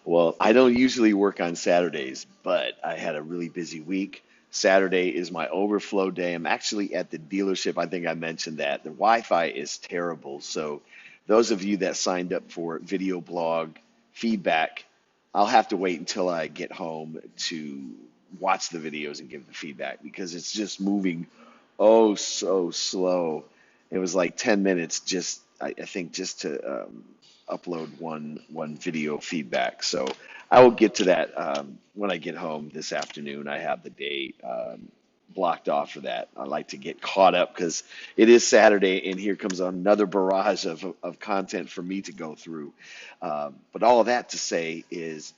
Well, I don't usually work on Saturdays, but I had a really busy week. Saturday is my overflow day. I'm actually at the dealership. I think I mentioned that. The Wi-Fi is terrible. So those of you that signed up for video blog feedback, I'll have to wait until I get home to watch the videos and give the feedback because it's just moving oh so slow. It was like 10 minutes just I think just to upload one video feedback. So I will get to that when I get home this afternoon. I have the day blocked off for that. I like to get caught up because it is Saturday, and here comes another barrage of content for me to go through. But all of that to say is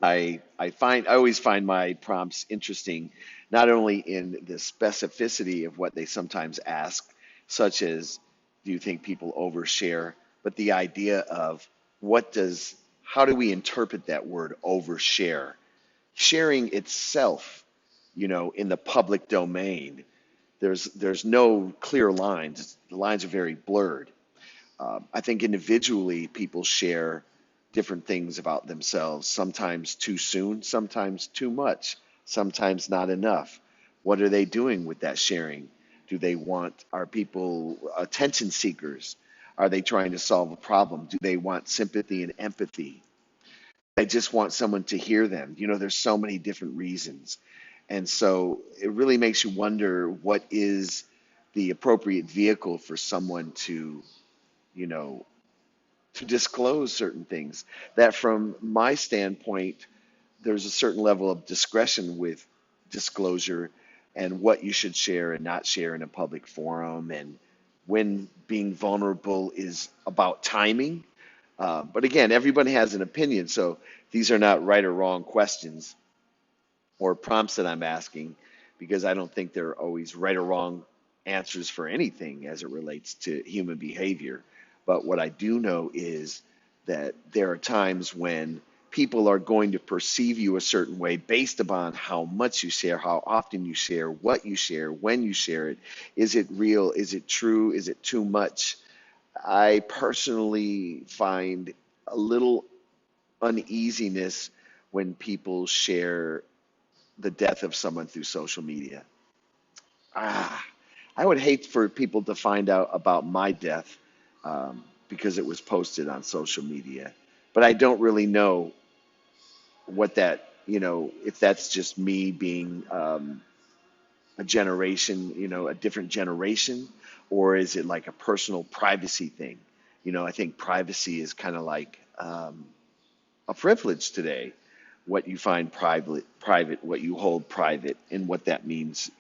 I always find my prompts interesting, not only in the specificity of what they sometimes ask, such as, do you think people overshare, but the idea of what does how do we interpret that word overshare? Sharing itself, in the public domain, there's no clear lines. The lines are very blurred. I think individually people share different things about themselves, sometimes too soon, sometimes too much, sometimes not enough. What are they doing with that sharing? Are people attention seekers? Are they trying to solve a problem? Do they want sympathy and empathy? They just want someone to hear them. There's so many different reasons. And so it really makes you wonder what is the appropriate vehicle for someone you know, to disclose certain things that from my standpoint there's a certain level of discretion with disclosure and what you should share and not share in a public forum and when being vulnerable is about timing. But again, everybody has an opinion, so these are not right or wrong questions or prompts that I'm asking because I don't think there are always right or wrong answers for anything as it relates to human behavior. But what I do know is that there are times when people are going to perceive you a certain way based upon how much you share, how often you share, what you share, when you share it. Is it real? Is it true? Is it too much? I personally find a little uneasiness when people share the death of someone through social media. Ah, I would hate for people to find out about my death because it was posted on social media. But I don't really know what that, if that's just me being a generation, a different generation, or is it like a personal privacy thing? I think privacy is kind of like a privilege today. What you find private, what you hold private, and what that means,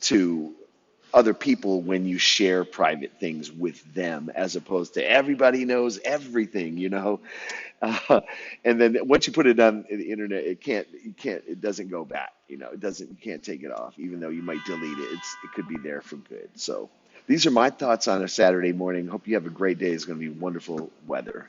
to other people when you share private things with them, as opposed to everybody knows everything. Uh, and then once you put it on the internet, it doesn't go back. You can't take it off, even though you might delete it. It could be there for good. So these are my thoughts on a Saturday morning. Hope you have a great day. It's going to be wonderful weather.